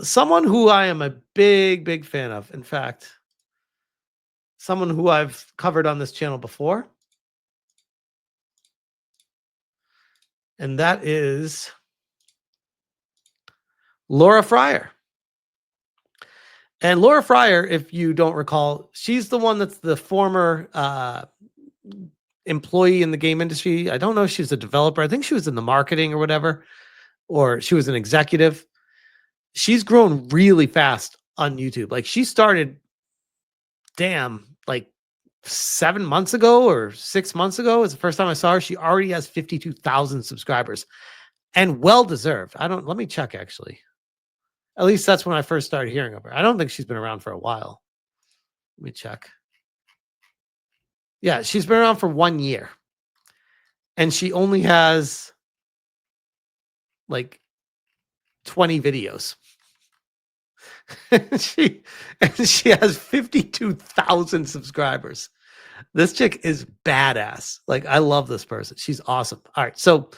someone who I am a big fan of. In fact, someone who I've covered on this channel before. And that is Laura Fryer. And Laura Fryer, if you don't recall, she's the one that's the former employee in the game industry. I don't know if she's a developer. I think she was in the marketing or whatever, or she was an executive. She's grown really fast on YouTube. Like she started, like 7 months ago or 6 months ago is the first time I saw her. She already has 52,000 subscribers and well-deserved. Let me check actually. At least that's when I first started hearing of her. I don't think she's been around for a while. Let me check. Yeah, she's been around for 1 year. And she only has like 20 videos. she has 52,000 subscribers. This chick is badass. Like, I love this person. She's awesome. All right. So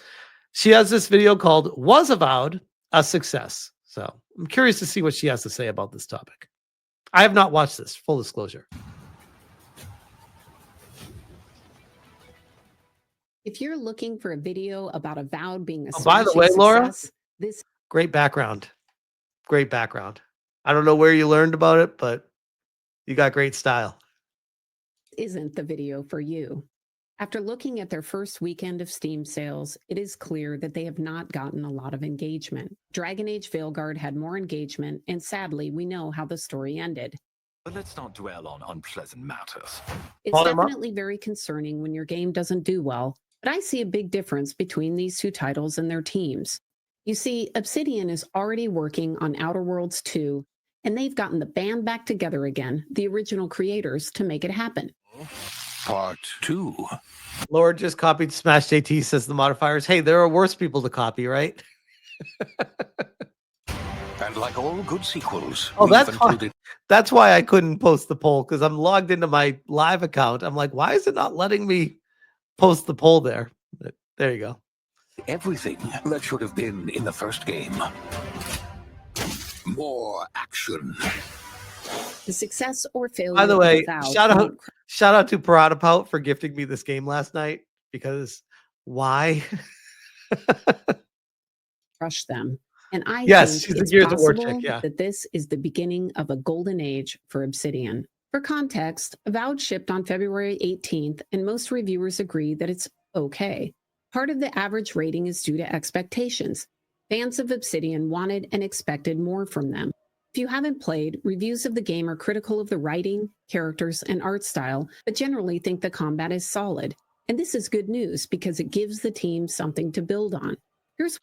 she has this video called Was Avowed a Success? So I'm curious to see what she has to say about this topic. I have not watched this, full disclosure. If you're looking for a video about Avowed being a by the way, success, Laura, this great background. Great background. I don't know where you learned about it, but you got great style. Isn't the video for you. After looking at their first weekend of Steam sales, it is clear that they have not gotten a lot of engagement. Dragon Age Veilguard had more engagement, and sadly, we know how the story ended. But let's not dwell on unpleasant matters. It's definitely very concerning when your game doesn't do well, but I see a big difference between these two titles and their teams. You see, Obsidian is already working on Outer Worlds 2, and they've gotten the band back together again, the original creators, to make it happen. Part 2. Lord just copied Smash JT, says the modifiers. Hey, there are worse people to copy, right? And like all good sequels, that's why I couldn't post the poll, because I'm logged into my live account. I'm like, why is it not letting me post the poll there? But there you go. Everything that should have been in the first game. More action. The success or failure. By the way, shout out to Parada Pout for gifting me this game last night, because why? Crush them. And I think it's possible that this is the beginning of a golden age for Obsidian. For context, Avowed shipped on February 18th, and most reviewers agree that it's okay. Part of the average rating is due to expectations. Fans of Obsidian wanted and expected more from them. If you haven't played, reviews of the game are critical of the writing, characters, and art style, but generally think the combat is solid. And this is good news because it gives the team something to build on.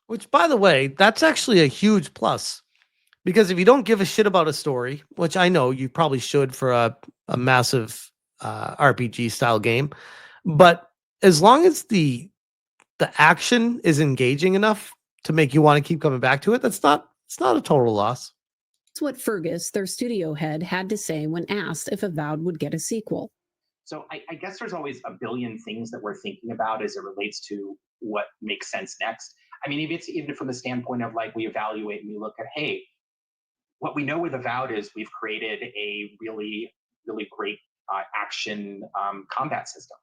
Which, by the way, that's actually a huge plus. Because if you don't give a shit about a story, which I know you probably should for a massive RPG style game, but as long as the action is engaging enough to make you want to keep coming back to it, it's not a total loss. That's what Fergus, their studio head, had to say when asked if Avowed would get a sequel. So I guess there's always a billion things that we're thinking about as it relates to what makes sense next. I mean, if it's even from the standpoint of like we evaluate and we look at, hey, what we know with Avowed is we've created a really, really great action combat system,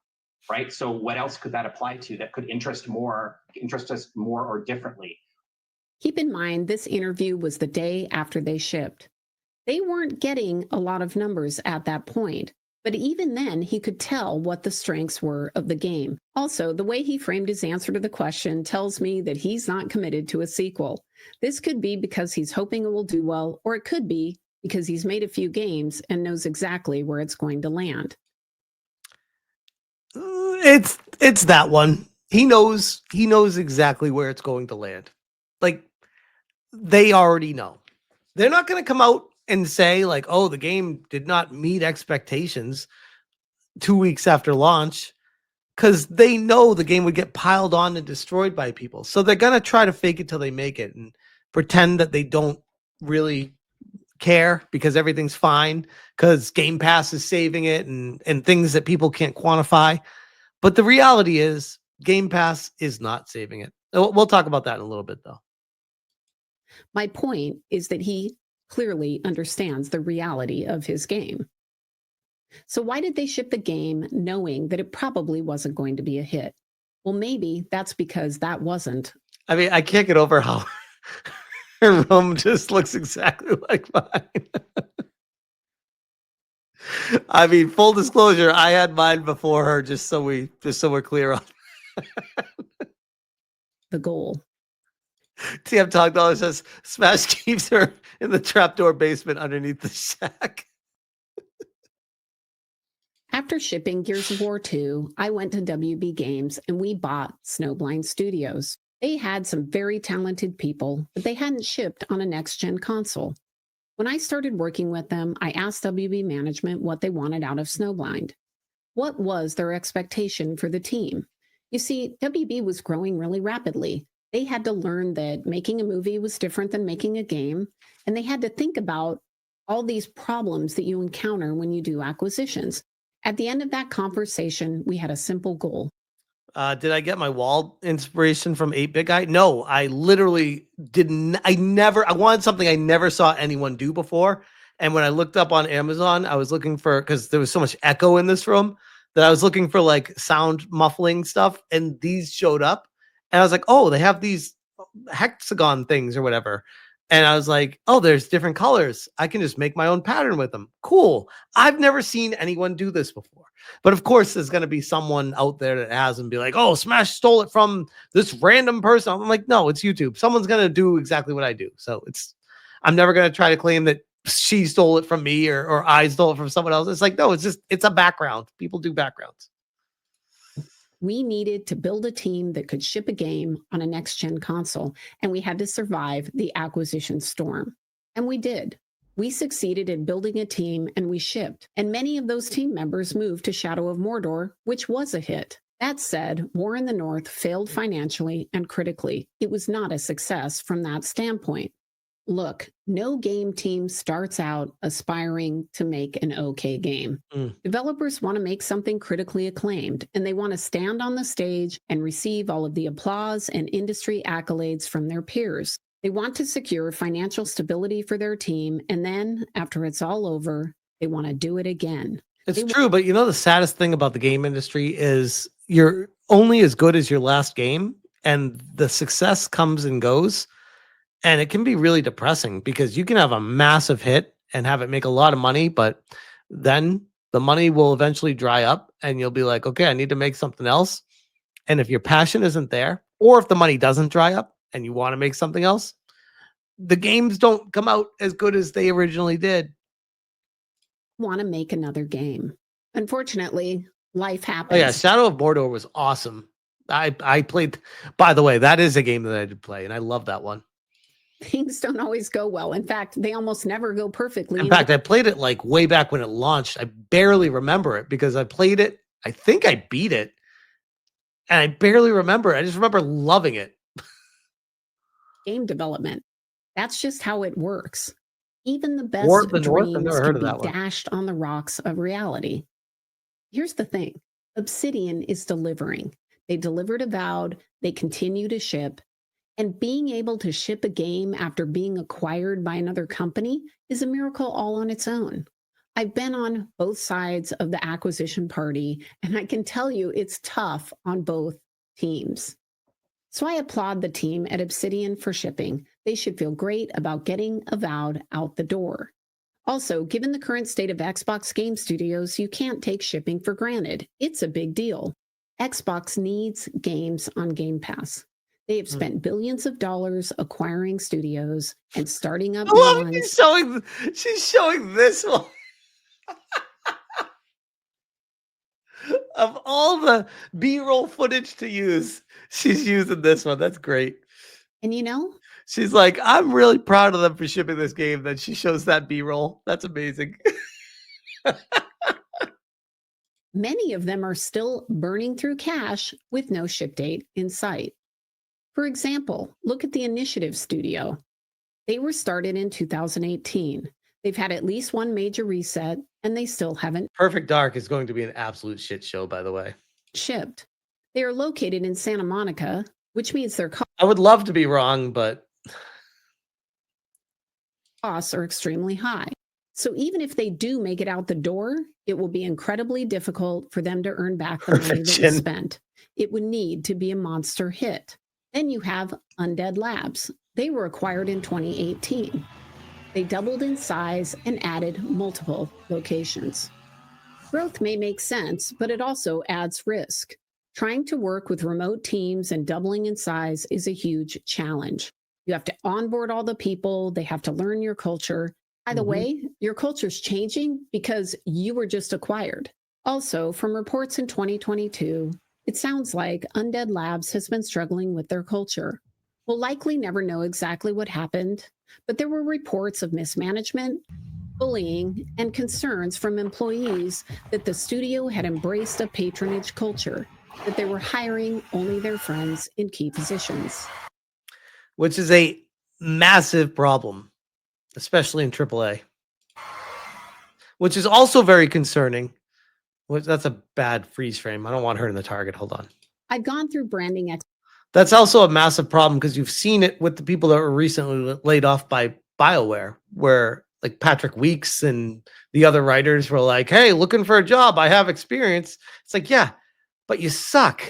right? So what else could that apply to that could interest us more or differently? Keep in mind, this interview was the day after they shipped. They weren't getting a lot of numbers at that point, but even then he could tell what the strengths were of the game. Also, the way he framed his answer to the question tells me that he's not committed to a sequel. This could be because he's hoping it will do well, or it could be because he's made a few games and knows exactly where it's going to land. It's that one. He knows exactly where it's going to land. Like, they already know. They're not going to come out and say like, oh, the game did not meet expectations 2 weeks after launch, because they know the game would get piled on and destroyed by people. So they're going to try to fake it till they make it and pretend that they don't really care because everything's fine, because Game Pass is saving it and things that people can't quantify. But the reality is Game Pass is not saving it. We'll talk about that in a little bit, though. My point is that he clearly understands the reality of his game. So why did they ship the game knowing that it probably wasn't going to be a hit? Well, maybe that's because that wasn't. I mean, I can't get over how her room just looks exactly like mine. I mean, full disclosure, I had mine before her, just so we're clear on. The goal. TM Talk Dollar says Smash keeps her in the trapdoor basement underneath the shack. After shipping Gears of War 2, I went to WB Games and we bought Snowblind Studios. They had some very talented people, but they hadn't shipped on a next-gen console. When I started working with them, I asked WB management what they wanted out of Snowblind. What was their expectation for the team? You see, WB was growing really rapidly. They had to learn that making a movie was different than making a game, and they had to think about all these problems that you encounter when you do acquisitions. At the end of that conversation, we had a simple goal. Did I get my wall inspiration from 8-Bit Guy? No, I literally didn't. I wanted something I never saw anyone do before. And when I looked up on Amazon, I was looking for, because there was so much echo in this room, that I was looking for like sound muffling stuff. And these showed up. And I was like, oh, they have these hexagon things or whatever. And I was like, oh, there's different colors. I can just make my own pattern with them. Cool. I've never seen anyone do this before. But of course, there's going to be someone out there that has and be like, oh, Smash stole it from this random person. I'm like, no, it's YouTube. Someone's going to do exactly what I do. So I'm never going to try to claim that she stole it from me or I stole it from someone else. It's like, no, it's a background. People do backgrounds. We needed to build a team that could ship a game on a next-gen console, and we had to survive the acquisition storm. And we did. We succeeded in building a team and we shipped. And many of those team members moved to Shadow of Mordor, which was a hit. That said, War in the North failed financially and critically. It was not a success from that standpoint. Look, no game team starts out aspiring to make an okay game. Developers want to make something critically acclaimed, and they want to stand on the stage and receive all of the applause and industry accolades from their peers. They want to secure financial stability for their team, and then, after it's all over, they want to do it again. It's true, but you know the saddest thing about the game industry is you're only as good as your last game, and the success comes and goes. And it can be really depressing because you can have a massive hit and have it make a lot of money, but then the money will eventually dry up and you'll be like, okay, I need to make something else. And if your passion isn't there, or if the money doesn't dry up and you want to make something else, the games don't come out as good as they originally did. Want to make another game. Unfortunately, life happens. Oh yeah, Shadow of Mordor was awesome. I played, by the way, that is a game that I did play and I love that one. Things don't always go well. In fact, they almost never go perfectly. In fact, I played it like way back when it launched. I barely remember it because I played it. I think I beat it. And I barely remember it. I just remember loving it. Game development. That's just how it works. Even the best War of the North? I've dreams never heard can of be that one. dashed on the rocks of reality. Here's the thing. Obsidian is delivering. They delivered Avowed. They continue to ship. And being able to ship a game after being acquired by another company is a miracle all on its own. I've been on both sides of the acquisition party, and I can tell you it's tough on both teams. So I applaud the team at Obsidian for shipping. They should feel great about getting Avowed out the door. Also, given the current state of Xbox game studios, you can't take shipping for granted. It's a big deal. Xbox needs games on Game Pass. They have spent billions of dollars acquiring studios and starting up new ones. She's showing this one. Of all the B-roll footage to use, she's using this one. That's great. And you know, she's like, I'm really proud of them for shipping this game. Then she shows that B-roll. That's amazing. many of them are still burning through cash with no ship date in sight. For example, look at the Initiative Studio. They were started in 2018. They've had at least one major reset, and they still haven't. Perfect Dark is going to be an absolute shit show, by the way. Shipped. They are located in Santa Monica, which means they're. I would love to be wrong, but Costs are extremely high. So even if they do make it out the door, it will be incredibly difficult for them to earn back the money that was Perfection. spent. It would need to be a monster hit. Then you have Undead Labs. They were acquired in 2018. They doubled in size and added multiple locations. Growth may make sense, but it also adds risk. Trying to work with remote teams and doubling in size is a huge challenge. You have to onboard all the people, they have to learn your culture. By the way, your culture's changing because you were just acquired. Also, from reports in 2022, it sounds like Undead Labs has been struggling with their culture. We'll likely never know exactly what happened, but there were reports of mismanagement, bullying, and concerns from employees that the studio had embraced a patronage culture, that they were hiring only their friends in key positions. Which is a massive problem, especially in AAA. Which is also very concerning. That's a bad freeze frame. I don't want her in the target. Hold on. I've gone through branding. That's also a massive problem because you've seen it with the people that were recently laid off by BioWare, where like Patrick Weeks and the other writers were like, hey, looking for a job. I have experience. It's like, yeah, but you suck.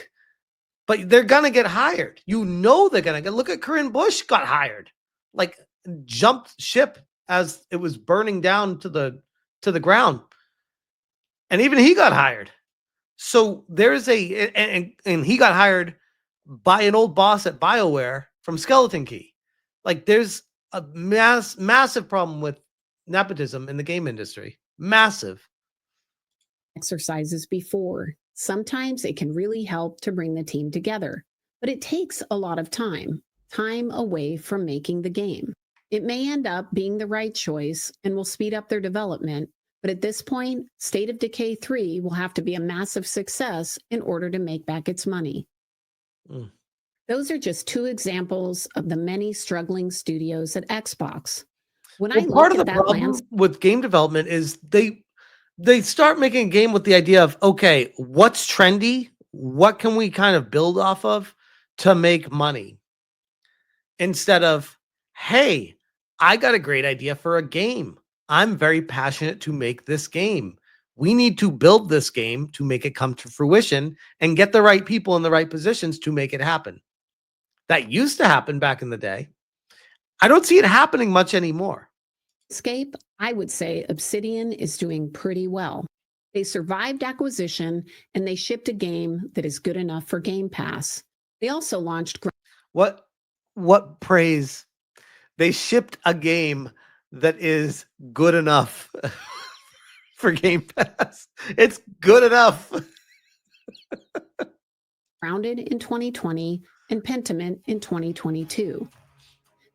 But they're going to get hired. You know they're going to get. Look at Corinne Bush got hired. Like jumped ship as it was burning down to the ground. And even he got hired. So there's and he got hired by an old boss at BioWare from Skeleton Key. Like there's a massive problem with nepotism in the game industry. Massive. Exercises before. Sometimes it can really help to bring the team together, but it takes a lot of time away from making the game. It may end up being the right choice and will speed up their development, but at this point, State of Decay 3 will have to be a massive success in order to make back its money. Those are just two examples of the many struggling studios at Xbox. When I part look of at the that problem landscape, with game development is they start making a game with the idea of, okay, what's trendy? What can we kind of build off of to make money? Instead of, hey, I got a great idea for a game. I'm very passionate to make this game. We need to build this game to make it come to fruition and get the right people in the right positions to make it happen. That used to happen back in the day. I don't see it happening much anymore. I would say Obsidian is doing pretty well. They survived acquisition and they shipped a game that is good enough for Game Pass. They also launched. What praise? They shipped a game that is good enough for Game Pass. It's good enough. Grounded in 2020 and Pentiment in 2022.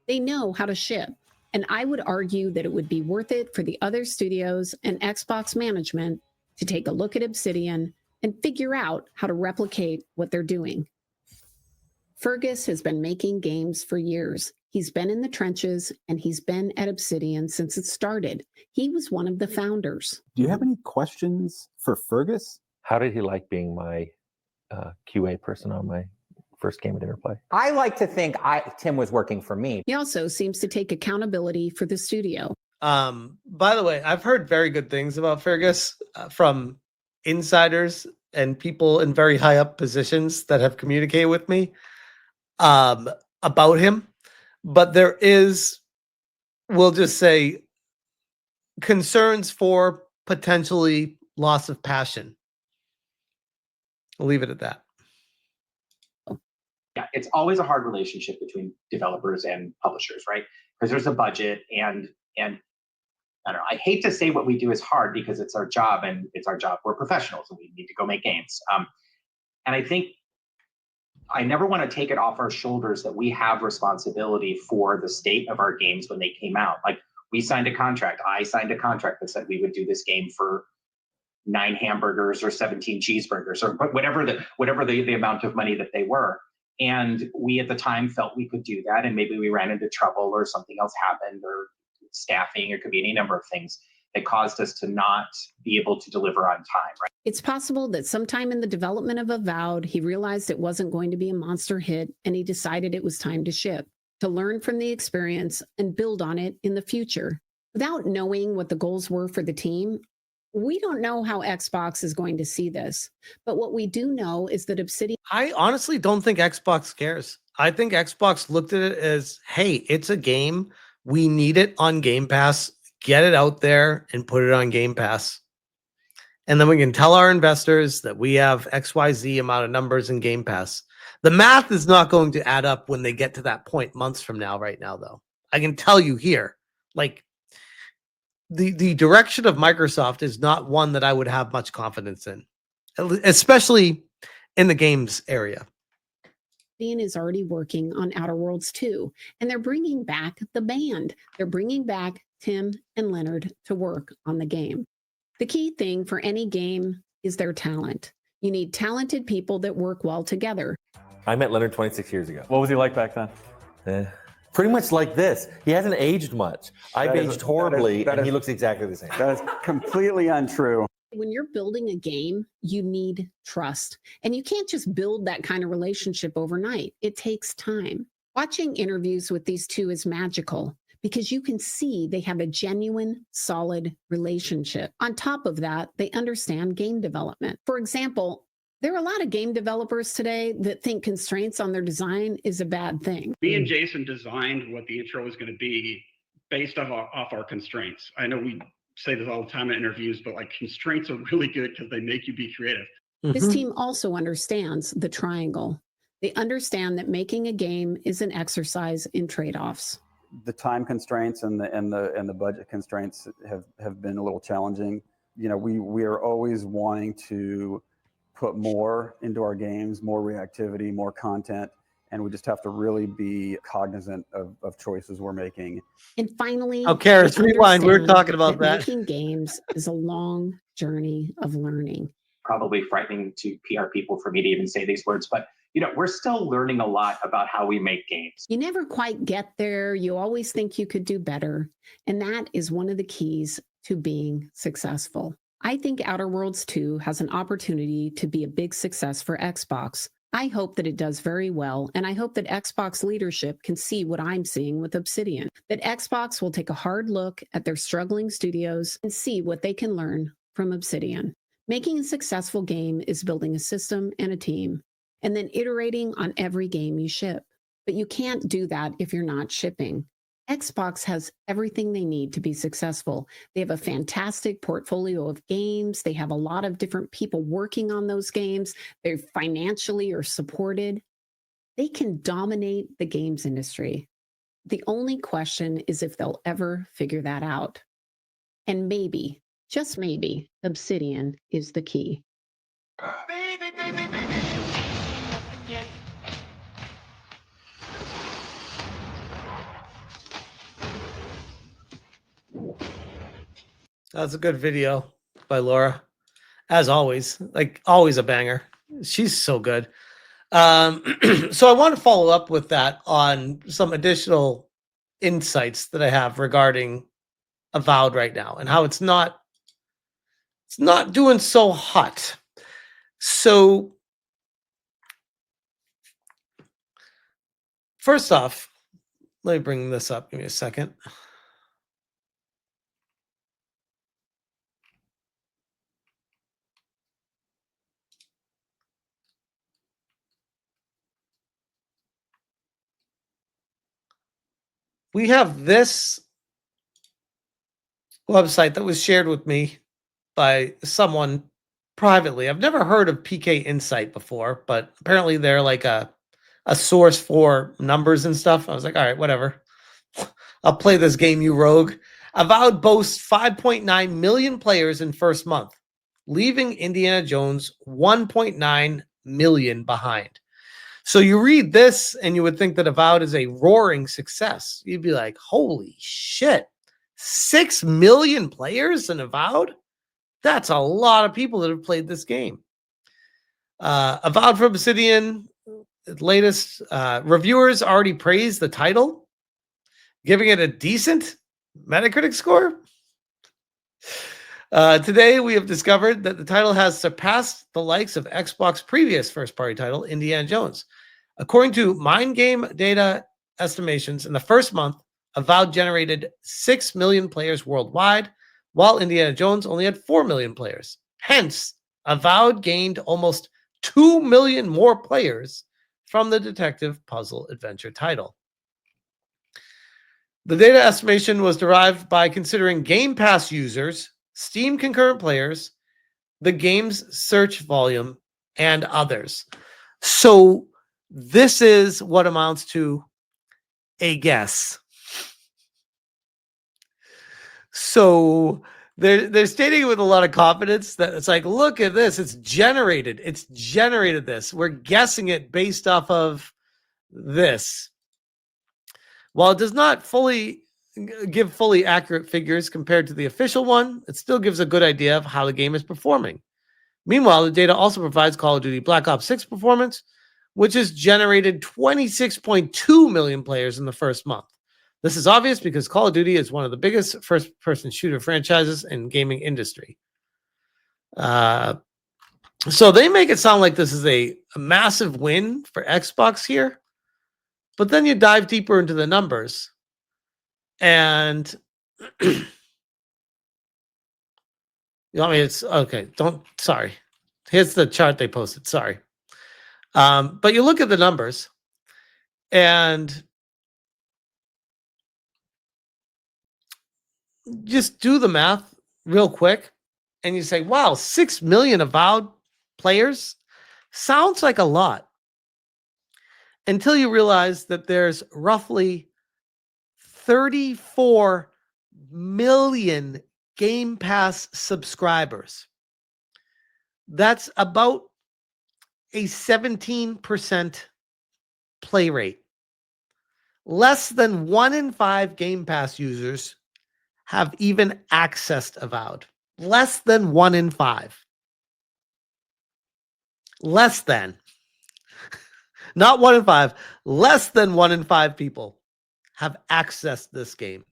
They know how to ship, and I would argue that it would be worth it for the other studios and Xbox management to take a look at Obsidian and figure out how to replicate what they're doing. Fergus has been making games for years. He's been in the trenches and he's been at Obsidian since it started. He was one of the founders. Do you have any questions for Fergus? How did he like being my QA person on my first game I didn't play? I like to think Tim was working for me. He also seems to take accountability for the studio. By the way, I've heard very good things about Fergus from insiders and people in very high up positions that have communicated with me about him. But there is, we'll just say, concerns for potentially loss of passion. I'll leave it at that. Yeah, it's always a hard relationship between developers and publishers, right? Because there's a budget and I don't know. I hate to say what we do is hard because it's our job and it's our job. We're professionals and we need to go make games. And I think I never want to take it off our shoulders that we have responsibility for the state of our games when they came out. Like we signed a contract. I signed a contract that said we would do this game for 9 hamburgers or 17 cheeseburgers or whatever the amount of money that they were. And we at the time felt we could do that. And maybe we ran into trouble or something else happened or staffing, it could be any number of things that caused us to not be able to deliver on time, right? It's possible that sometime in the development of Avowed, he realized it wasn't going to be a monster hit and he decided it was time to ship. to learn from the experience and build on it in the future. Without knowing what the goals were for the team, we don't know how Xbox is going to see this. But what we do know is that Obsidian. I honestly don't think Xbox cares. I think Xbox looked at it as, hey, it's a game. We need it on Game Pass. Get it out there and put it on Game Pass. And then we can tell our investors that we have XYZ amount of numbers in Game Pass. The math is not going to add up when they get to that point months from now, right now, though. I can tell you here, like, the direction of Microsoft is not one that I would have much confidence in, especially in the games area. Is already working on Outer Worlds 2, and they're bringing back the band. They're bringing back Tim and Leonard to work on the game. The key thing for any game is their talent. You need talented people that work well together. I met Leonard 26 years ago. What was he like back then? Pretty much like this. He hasn't aged much. I've aged horribly, and he looks exactly the same. That is completely untrue. When you're building a game, you need trust. And you can't just build that kind of relationship overnight. It takes time. Watching interviews with these two is magical because you can see they have a genuine, solid relationship. On top of that, they understand game development. For example, there are a lot of game developers today that think constraints on their design is a bad thing. Me and Jason designed what the intro was going to be based off our constraints. I know we say this all the time in interviews, but like constraints are really good because they make you be creative. This team also understands the triangle. They understand that making a game is an exercise in trade-offs. The time constraints and the budget constraints have been a little challenging. You know, we are always wanting to put more into our games, more reactivity, more content, and we just have to really be cognizant of choices we're making. And finally, oh, Karis, rewind. We were talking about that. Making games is a long journey of learning. Probably frightening to PR people for me to even say these words, but you know, we're still learning a lot about how we make games. You never quite get there. You always think you could do better. And that is one of the keys to being successful. I think Outer Worlds 2 has an opportunity to be a big success for Xbox. I hope that it does very well, and I hope that Xbox leadership can see what I'm seeing with Obsidian, that Xbox will take a hard look at their struggling studios and see what they can learn from Obsidian. Making a successful game is building a system and a team, and then iterating on every game you ship. But you can't do that if you're not shipping. Xbox has everything they need to be successful. They have a fantastic portfolio of games. They have a lot of different people working on those games. They're financially or supported. They can dominate the games industry. The only question is if they'll ever figure that out. And maybe, just maybe, Obsidian is the key. That's a good video by Laura. As always, like always a banger. She's so good. So I want to follow up with that on some additional insights that I have regarding Avowed right now and how it's not doing so hot. So first off, let me bring this up. Give me a second. We have this website that was shared with me by someone privately. I've never heard of PK Insight before, but apparently they're like a source for numbers and stuff. I was like, all right, whatever. I'll play this game, you rogue. Avowed boasts 5.9 million players in first month, leaving Indiana Jones 1.9 million behind. So you read this and you would think that Avowed is a roaring success. You'd be like, holy shit, 6 million players in Avowed? That's a lot of people that have played this game. Avowed from Obsidian, latest reviewers already praised the title, giving it a decent Metacritic score. Today, we have discovered that the title has surpassed the likes of Xbox's previous first-party title, Indiana Jones. According to Mind Game data, estimations, in the first month, Avowed generated 6 million players worldwide, while Indiana Jones only had 4 million players. Hence, Avowed gained almost 2 million more players from the detective puzzle adventure title. The data estimation was derived by considering Game Pass users, Steam concurrent players, the game's search volume, and others. So this is what amounts to a guess. So they're stating it with a lot of confidence that it's like, look at this, it's generated this. We're guessing it based off of this. While it does not give fully accurate figures compared to the official one, it still gives a good idea of how the game is performing. Meanwhile, the data also provides Call of Duty Black Ops 6 performance, which has generated 26.2 million players in the first month. This is obvious because Call of Duty is one of the biggest first-person shooter franchises in gaming industry. So they make it sound like this is a massive win for Xbox here, but then you dive deeper into the numbers, and you know, I mean, it's okay. Sorry. Here's the chart they posted. Sorry. But you look at the numbers, and just do the math real quick, and you say, wow, 6 million Avowed players sounds like a lot, until you realize that there's roughly 34 million Game Pass subscribers. That's about a 17% play rate. Less than 1 in 5 Game Pass users have even accessed Avowed. Less than 1 in 5. Less than. Not 1 in 5. Less than 1 in 5 people have accessed this game.